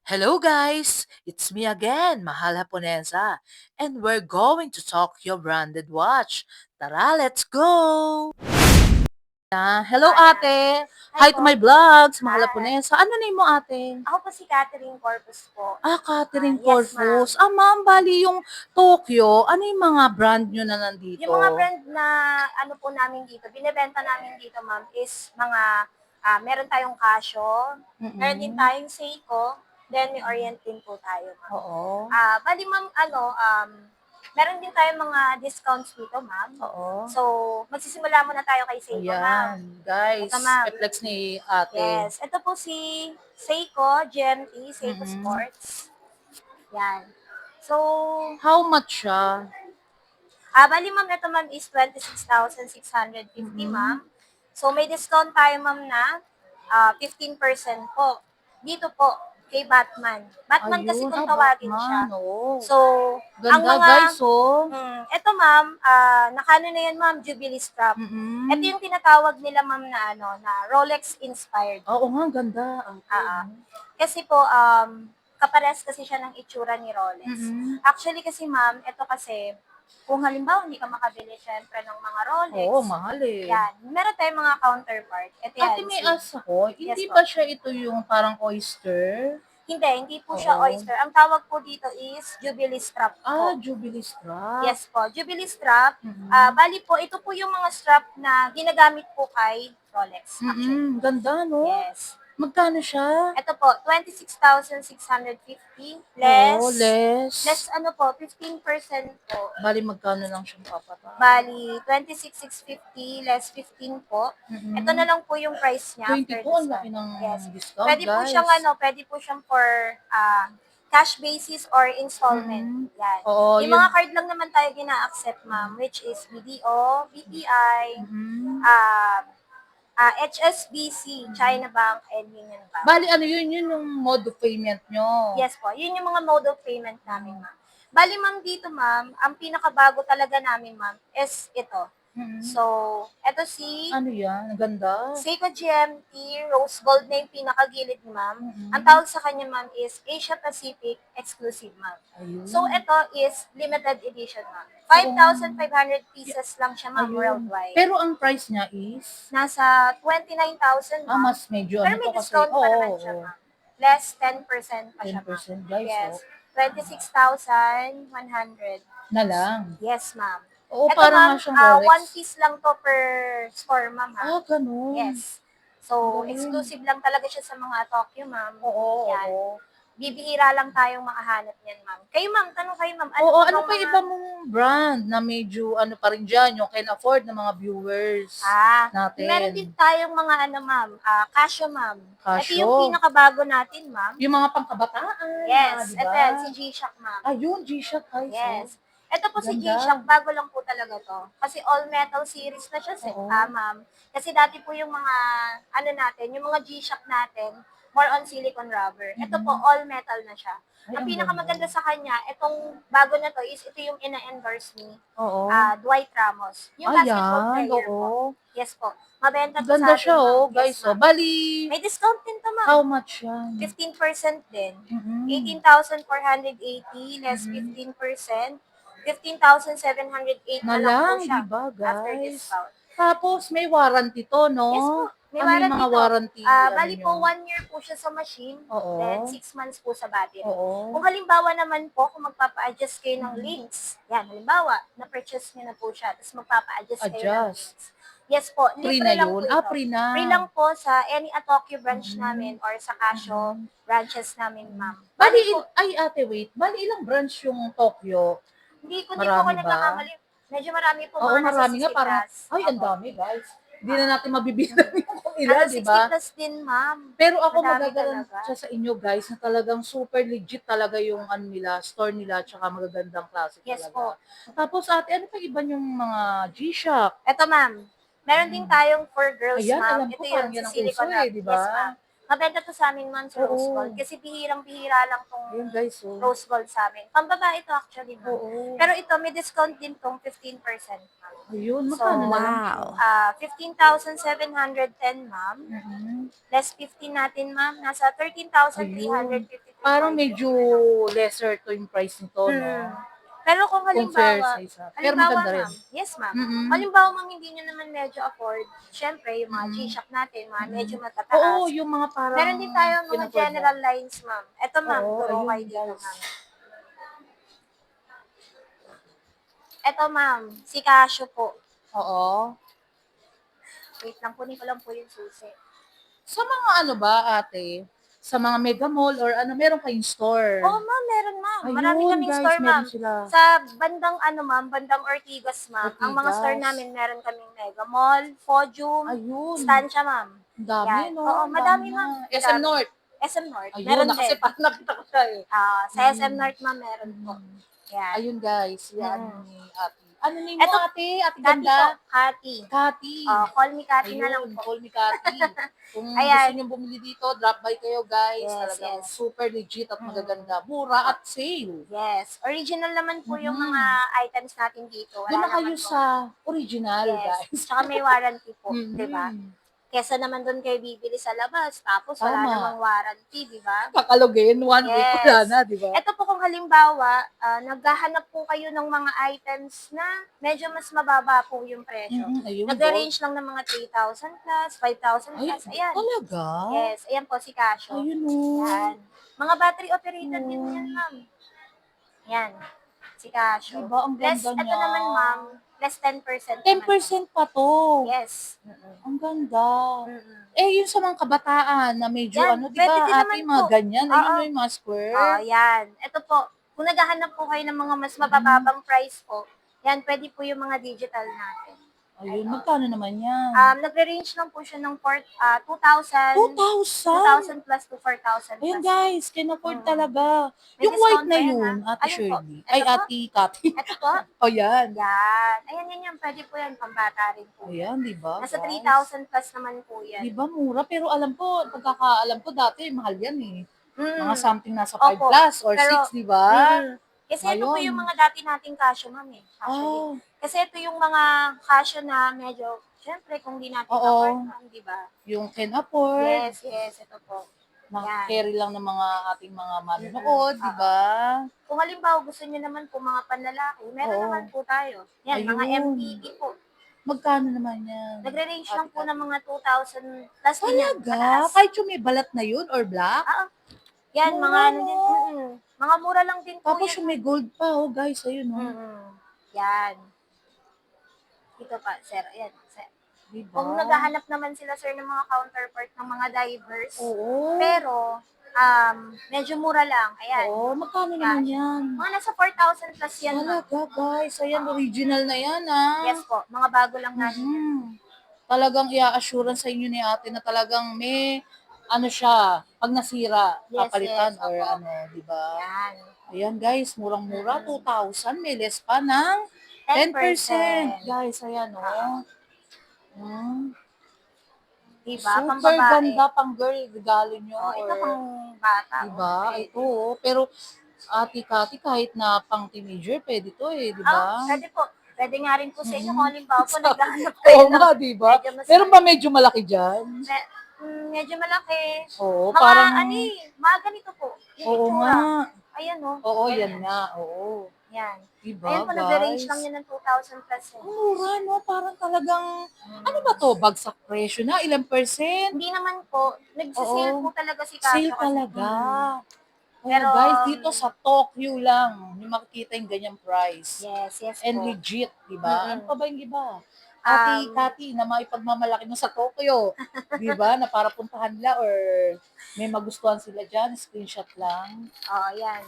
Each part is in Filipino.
Hello guys, it's me again, Mahal Japonesa, and we're going to talk your branded watch. Tara, let's go! Hello ate! Hi Hi to po. my vlogs, Mahal Hi. Japonesa. Ano name mo ate? Ako po si Catherine Corpus po. Catherine Yes, ma'am. Corpus. Ma'am, bali yung Tokyo, ano yung mga brand nyo na Yung mga nandito? brand na ano po namin dito, binebenta namin dito, ma'am, is mga, meron tayong Casio, meron din Mm-mm. tayong Seiko, then may Orient din po tayo, ma'am. Oo. Bali, ma'am, meron din tayong mga discounts dito, ma'am. Oo. So, magsisimula muna tayo kay Seiko, ma'am. Ayan, guys, Ito, ma'am. reflex ni ate. Yes. Ito po si Seiko GMT, Seiko Mm-mm. Sports. Yan. So, How much siya? bali ma'am, ito ma'am is 26,650 Mm-mm. ma'am. So, may discount tayo ma'am na 15% po. Dito po, kay Batman. Batman kasi Ayun, kung tawagin siya. Batman, oo. So, ang Ganda mga, guys, oh. ito ma'am, nakano na yan ma'am, Jubilee strap. Ito Mm. yung tinatawag nila ma'am na na Rolex inspired. Oo nga, ganda, ate, Ah, ah. 'no? Kasi po, kapares kasi siya ng itsura ni Rolex. Mm. Actually kasi ma'am, ito kasi, kung halimbawa hindi ka makabili syempre ng mga Rolex, Oo, mahal, eh. yan, meron tayong mga counterpart. Ito Ate, yan, may si, ask ako, yes hindi po. ba siya ito yung parang oyster? Hindi po siya Oo. oyster. Ang tawag po dito is Jubilee strap po. Jubilee strap. Yes po, Jubilee strap. Mm. Bali po, ito po yung mga strap na ginagamit po kay Rolex, actually. Ganda 'no? Yes. Magkano siya? Ito po, 26,650 Oo, less less. ano po, 15% po. Bale magkano lang siyang papatalo? Bali, 26,650 less 15 po. Ito na Mm. lang po yung price niya after 22, ang laki discount. ng Yes. discount, guys. Pwede po siyang for cash basis or installment. Mm. Yan. Oo, Yung yun. mga card lang naman tayo gina-accept, ma'am, which is BDO, BPI, Mm. ah, HSBC, China Bank, and Union Bank. Bale ano yun yung mode of payment nyo? Yes po, yun yung mga mode of payment namin, ma'am. Bali, ma'am, dito, ma'am, ang pinakabago talaga namin, ma'am, is ito. Mm. So, ito si Ano yan? Ang ganda. Seiko GMT Rose Gold na yung pinakagilid, ma'am. Ang Mm. tawag sa kanya, ma'am, is Asia Pacific Exclusive, ma'am. So, Ayun. ito is limited edition, ma'am. Oo nga. 5,500 pieces lang siya, ma'am, Ayun. worldwide. Pero ang price niya is? Nasa 29,000, ma'am. Mas medyo Pero ano may to kasi, discount pa oo, naman siya, oo. ma'am. Less 10% pa siya, ma'am. 10% guys, Yes. oh. 26,100. Na lang. Yes, ma'am. Oo, Ito, parang ma'am, nga siyang Rolex. one piece lang to per store, ma'am, ha? Ganun. Yes. So, Galing. exclusive lang talaga siya sa mga Tokyo, ma'am. Oo, Yan. oo. Bibihira lang tayong makahanap niyan, ma'am. Kayo, ma'am, tanong kayo, ma'am. Ano Oo, po ano bang pa mga... iba mong brand na medyo ano pa rin dyan, yung can afford ng mga viewers Meron natin? din tayong mga ano, ma'am, Casio, ma'am. Ito yung Casio. pinakabago natin, ma'am. Yung mga pangkabataan, Yes, di ito ba? yan, si G-Shock, ma'am. Ayun, G-Shock guys, oh. Yes. Ito po si Ganda. G-Shock, bago lang po talaga to. Kasi all metal series na siya, Oo. ma'am. Kasi dati po yung mga, ano natin, yung mga G-Shock natin, more on silicone rubber. Ito po, all metal na siya. Ay, Ang ang pinakamaganda ganda. sa kanya, itong bago na to is ito yung ina-endorse ni Oo. Dwight Ramos. Yung basketball Ayan, player po. oo. Yes po. Mabenta to Ganda sa atin, siya, ma'am. oh, guys, Yes, oh. ma'am. Bali, May discount din to, how ma'am. much yan? 15% din. Mm-mm. 18,480 less 15%. 15,708 Na na lang po lang, di siya ba, after guys? discount. Tapos, may warranty to, no? Yes po, may Ano yung warranty mga to. warranty, ano Bali nyo? po, 1 year po siya sa machine, then Oo. 6 months po sa battery. Oo. Kung halimbawa naman po, kung magpapa-adjust kayo ng links, yan, halimbawa, na-purchase nyo na po siya, tapos magpapa-adjust kayo ng Adjust. links. Yes po, Free libre na lang yun? po ito. Free na. Free lang po sa any Tokyo branch Mm. namin or sa Casio branches namin, ma'am. Bali, Bali po, ate, wait. Bali, ilang branch yung Tokyo? hindi ko Marami ba? nagkakamali. Medyo marami po, Oo, mga nasa marami nga. 60 Parang, plus. ang Opo. dami, guys. Hindi na natin mabibilang yung kung ilan, Nasa di 60 ba? plus din, ma'am. Pero ako Madami magagalang talaga. siya sa inyo, guys, na talagang super legit talaga yung ano nila, store nila, tsaka magagandang klase Yes talaga. po. Tapos, ate, ano pa iba yung mga G-Shock? Eto, ma'am. Meron din tayong for girls, Ayan, ma'am. alam Ito ko, yun, parang sa yan ang uso silicone wrap. di Yes, ba? ma'am. Mabenta to sa amin, ma'am, sa Rose Oo. Gold. Kasi bihirang-bihira lang tong Ayun, guys, oh. Rose Gold sa amin. Pambabae ito actually, ma'am. Oo. Pero ito, may discount din tong 15%, ma'am. Ayun, So, magkano na lang siya? 15,710, ma'am. Mhm. Less 15 natin, ma'am. Nasa Ayun. 13,353 parang medyo lesser to yung price nito, no? Pero kung Compare sa halimbawa, isa. Pero maganda rin. ma'am, yes ma'am. Mm-mm. Halimbawa ma'am, hindi nyo naman medyo afford, syempre yung mga Mm-mm. G-Shock natin, mga medyo Mm-mm. matataas. Oo, yung mga parang Meron din tayo mga in-afford mo. general lines ma'am. Eto ma'am, Oo, turo ayun, kayo dito guys. ma'am. Eto ma'am, si Casio po. Oo. Wait lang, kunin ko lang po yung susi. Sa mga ano ba, ate? Sa mga mega mall or ano, meron kayong store? Oo ma'am, meron ma'am. Marami Ayun, kaming guys, store meron ma'am. sila. Sa bandang ano ma'am, bandang Ortigas ma'am. Ang mga store Ortigas. namin, meron kaming Mega Mall, Fojum, Ayun. Stancia ma'am. Ang dami, Yan. no? Oo, Ang dami madami na. ma'am. SM Madami. North. SM North, Ayun, meron kasi din. parang nakita ko siya eh. Sa SM North ma'am, meron po. Mm. Yan. Ayun, guys. Yan Mm. ni ate. Ano name mo, Eto, ate? Ate Kati po, ganda? Kati. Kati. Call me Kati na lang Ayun, po. call me Kati. Kung gusto Ayan. niyo bumili dito, drop by kayo, guys. Yes, Talagang yes. super legit at Mm. magaganda. Mura at sale. Yes. Original naman po yung mga Mhm. items natin dito. Doon Wala na kayo naman po. sa original, Yes. guys. Tsaka may warranty po, 'di ba? Mhm. Kesa naman doon kayo bibili sa labas, tapos wala Tama. namang warranty, 'di ba? Kakalugin, 1 week, wala Yes. na, di ba? Ito po kung halimbawa, naghahanap po kayo ng mga items na medyo mas mababa po yung presyo. Ayun, Nagre-range lang ng mga 3,000 plus, 5,000 Ay, plus. Ayan. talaga? Yes. Ayan po si Casio. Ayun, oh. Yan. Mga battery operated din Oh. yan, ma'am. Yan. Si Casio. Diba, ang Plus, ganda ito niya. naman, ma'am, plus 10% naman. 10% pa to. Yes. Ang ganda. Mm-mm. Eh, yun sa mga kabataan na medyo Yan, ano, di pwede ba, din ate, naman yung mga po. ganyan. Ayun Oo. no, yung mga square. Yan. Ito po, kung naghahanap po kayo ng mga mas mabababang price po, yan, pwede po yung mga digital natin. Ayun, magkano naman yan? Nagre-range lang po siya ng 2,000, 2,000? 2,000 plus to 4,000 Ayun, plus. guys, can afford talaga. May Yung white discount na pa yan, yun, ha? ate Alin po? Shirley. Ay, Ito po? ate Cathy. Ito po? O, yan. Yan. Ayan, pwede po yan, pambata rin po. Ayan, di ba, Nasa guys? 3,000 plus naman po yan. Di ba, mura? Pero alam ko, pagkakaalam ko dati, mahal yan eh. Mga Mm. something nasa 5 Opo. plus or Pero, 6, di ba? Kasi ito po Ngayon. yung mga dati nating Casio, ma'am eh. Actually. Ah, Kasi ito yung mga Casio na medyo, syempre, kung di natin Oo. afford, ma'am, di ba? yung can afford, Yes, ito po. carry lang ng mga ating mga manonood, di ba? Kung halimbawa gusto niyo naman po mga panlalaki, meron Oo. naman po tayo. Yan, mga Ayun. MPV po. Magkano naman yan? Nagre-range lang po Ate, ng mga 2,000 plus din yan. talaga? Mataas. Kahit yung may balat na yun or black? Yan, Mura, mga ano no? din. Mga mura lang din po Tapos yan. yung may gold pa, oh guys, ayun, oh. Yan. Dito pa, sir. Yan, sir. Diba? Kung naghahanap naman sila, sir, ng mga counterpart ng mga divers, Oo. pero, medyo mura lang. Ayan. Oo, magkano naman yan? Mga nasa 4,000 plus yan, ma'am. Talaga, guys. Ayan, original na yan, ah. Yes po. Mga bago lang natin yan. Talagang i-assurance sa inyo ni ate na talagang may, ano siya, pag nasira, Yes, papalitan yes, or opo. ano, di ba? Yan. Ayan, guys, murang-mura, 2,000, may less pa ng 10%. Guys, ayan, oh. Diba? Super Pambabae. ganda pang girl, regalo nyo. Ito or, pang bata. diba? Pwede. Ito, oh. Pero, ate Kati, kahit na pang teenager, pwede to eh, di ba? Pwede po. Pwede nga rin po sa inyo kung halimbawa po naghahanap kayo Oo nga, di ba? medyo mas Meron ba medyo malaki dyan? medyo malaki. Oo, Mga parang, mga ganito po. Yung oo itsura. nga. Ayan o. Oo, yan nga, oo. Yan. Diba, Ayan po, nagre-range lang yun ng 2,000 plus. Ang mura, no? Parang talagang, ano ba to? Bagsak presyo na? Ilang percent? Hindi naman po. Nagsisale Oo. po talaga si Casio. Sale talaga. Pero, Pero, guys, dito sa Tokyo lang, yung makikita yung ganyang price. yes And po. legit, di ba? Ano pa ba yung iba? Um, Kati, na maipagmamalaki mo sa Tokyo. Di ba? Na para puntahan nila or may magustuhan sila dyan, screenshot lang. yan.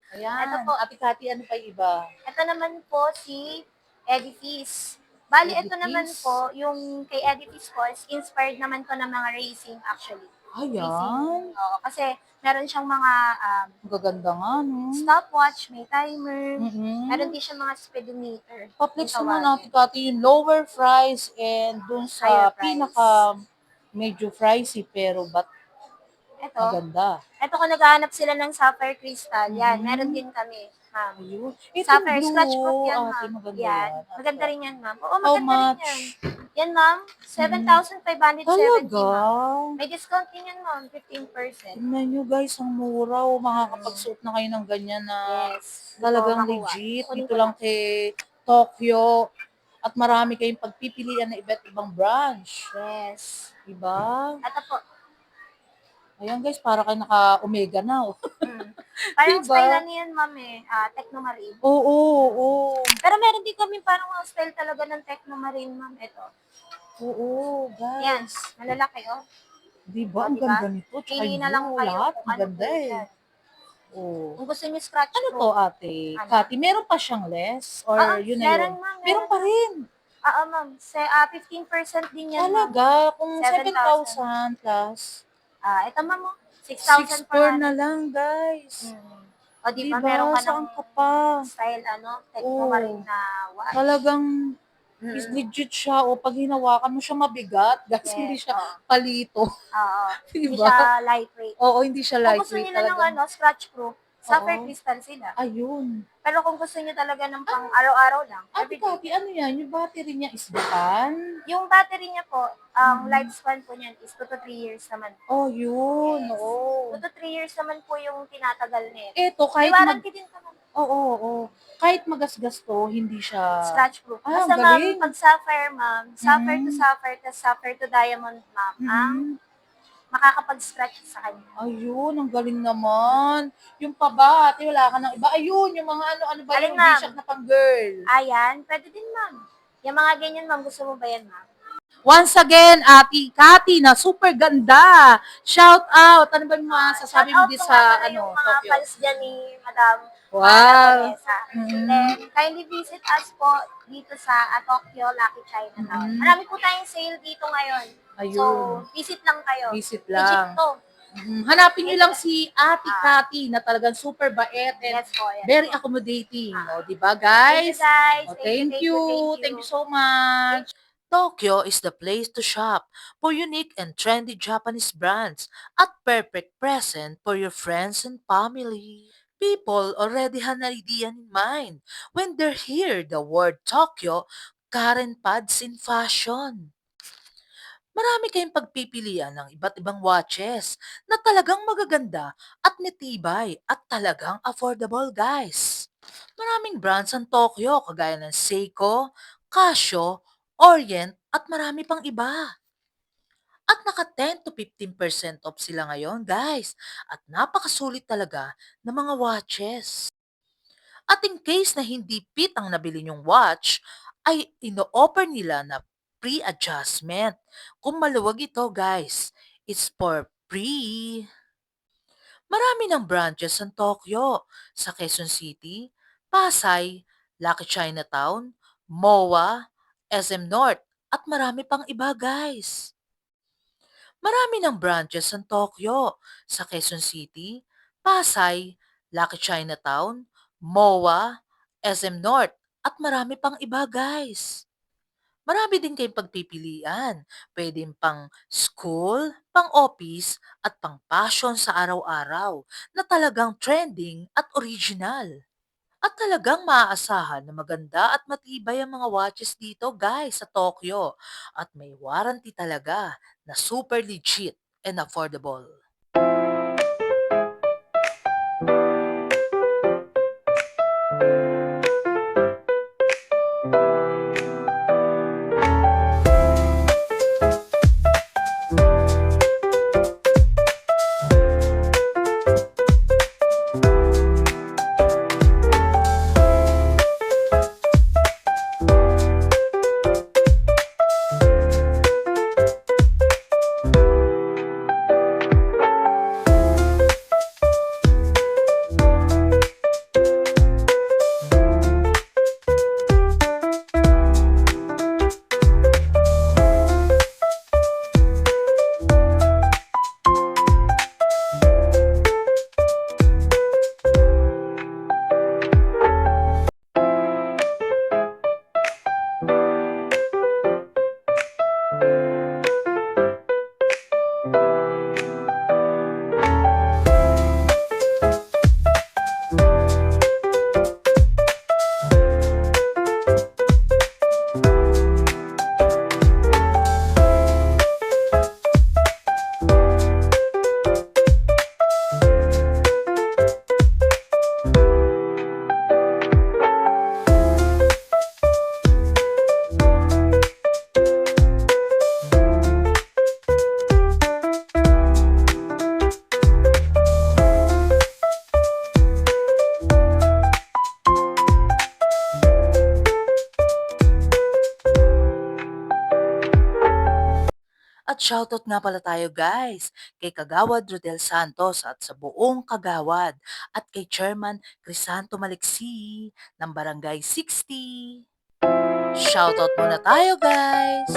Ayan. Ito po. Ate Kati, ano pa yung iba? Ito naman po si Edifice. Bali, ito Edifice? naman po, yung kay Edifice ko, is inspired naman to ng mga racing actually. Ayan. Oo, kasi meron siyang mga Ang gaganda nga, no? stopwatch, may timer, Mm-mm. meron din siyang mga speedometer. Pa-flex Yung naman tawagin. natin Kati yung lower price and dun Higher sa price. pinaka medyo pricey pero but Ito. Ang ganda. Ito kung naghahanap sila ng sapphire crystal, yan, meron Mhm. din kami, ma'am. Ayun. Itong Sapphire, blue, scratch proof yan, ate, ma'am. maganda Yan, yan. maganda Ate. rin yan, ma'am. Oo, How maganda rin yan. much? Yan, ma'am, Mm. 7,570, Talaga? ma'am. May discount din yan, ma'am, 15%. Tingnan nyo guys, ang mura. O, Mm. makakapagsuot na kayo ng ganyan na Yes, di ko talagang makuha. legit. Kunin Dito ko lang lang. kay Tokyo. At marami kayong pagpipilian na iba't ibang branch. Yes. Diba? Ito po. Ayan guys, para kayo naka-omega na. Oh. Mm. Parang Diba? style ano yan, ma'am Technomarine. Oo, oo. Pero meron din kami parang style talaga ng Technomarine, ma'am. Ito. Oo, Yan, guys. malalaki, oh. Diba? O, Ang diba? ganda nito. Tsaka Pili yung na lang blue, kayo lahat. kung ano Maganda po eh. yan. Oo. Kung gusto niyo scratch Ano proof. to ate? Ano? Kati, meron pa siyang less? Or Oo, yun na meron, yun? ma'am, Meron meron. pa rin. Oo, ma'am. 15% din yan, ma'am. Talaga, kung 7,000. 7,000 plus, Ito, ma'am, oh. 6,400 na 6,400. lang, guys. O, di ba, Diba? meron ka ng Saan ka pa? style, Oh, Technomarine na watch. talagang is Mm. legit siya. O, pag hinawakan mo siya mabigat, guys, hindi Yes, siya oo. palito. Oo. Hindi Diba? siya lightweight. Oo, hindi siya Kung gusto lightweight nila ng talagang. scratch proof, sapphire Oo. crystal sila. Ayun. Pero kung gusto niyo talaga ng pang araw-araw lang, Ate everyday. Kati, ano yan? Yung battery niya is Japan? Yung battery niya po, ang Mhm. lifespan po niyan is 2 to 3 years naman. Oh, yun. Yes. Oo. 2 to 3 years naman po yung tinatagal nito. Eto, May kahit warranty din naman. Oo, oo. Kahit magasgas to, hindi siya. Scratch proof. Ah, ang Basta ma'am, galing. pag sapphire ma'am, sapphire to Mhm. sapphire, tas sapphire to diamond ma'am, ang Mhm. makakapag-scratch sa kanya. Ayun, ang galing naman. Yung pa ba, ate, wala ka ng iba. Ayun, yung mga ano ba Alin, yung ma'am? G-Shock na pang girl. Ayan, pwede din ma'am. Yung mga ganyan ma'am, gusto mo ba yan ma'am? Once again, Ate Kati, na super ganda. Shout out. Ano ba yung masasabi mo Shoutout din po nga sa pala yung mga Tokyo? fans dyan ni Madam Wow. Vanessa. Mhm. Then, kindly visit us po dito sa Tokyo, Lucky Chinatown. Mhm. Marami po tayong sale dito ngayon. So, Ayun. visit lang kayo. Visit Legit lang. to. Hanapin niyo lang si Ate Kati na talagang super bait and Yes po, yes very po. accommodating. O, di ba, Thank you guys? guys. O, Thank you, thank Thank you. you so much. Tokyo is the place to shop for unique and trendy Japanese brands at perfect present for your friends and family. People already have an idea in mind when they hear the word Tokyo, Karen pads in fashion. Marami kayong pagpipilian ng iba't ibang watches na talagang magaganda at nitibay at talagang affordable, guys. Maraming brands ang Tokyo kagaya ng Seiko, Casio, Orient at marami pang iba. At naka 10 to 15% off sila ngayon, guys. At napakasulit talaga ng mga watches. At in case na hindi fit ang nabili niyong watch, ay ino-offer nila na pre-adjustment. Kung maluwag ito, guys, it's for free. Marami ng branches sa Tokyo, sa Quezon City, Pasay, Lucky Chinatown, MOA, SM North, at marami pang iba, guys. Marami ng branches sa Tokyo, sa Quezon City, Pasay, Lucky Chinatown, MOA, SM North, at marami pang iba, guys. Marami din kayong pagpipilian. Pwedeng pang school, pang office, at pang passion sa araw-araw na talagang trending at original. At talagang maaasahan na maganda at matibay ang mga watches dito, guys, sa Tokyo. At may warranty talaga na super legit and affordable. Shoutout nga pala tayo guys kay Kagawad Rodel Santos at sa buong Kagawad at kay Chairman Crisanto Maliksi ng Barangay 60. Shoutout muna tayo guys!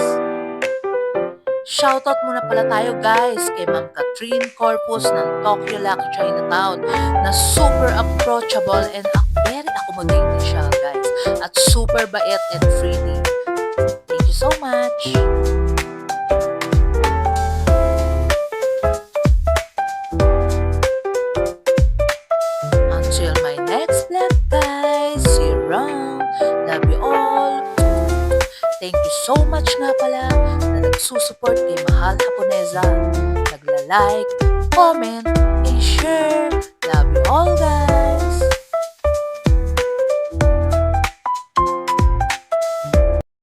Shoutout muna pala tayo guys kay Ma'am Catherine Corpus ng Tokyo Lucky Chinatown na super approachable and very accommodating siya guys at super bait and friendly. Thank you so much! Until my next vlog guys, see you around. Love you all. Thank you so much nga pala na nagsusupport kay Mahal Haponesa. Nagla-like, comment, and share. Love you all guys.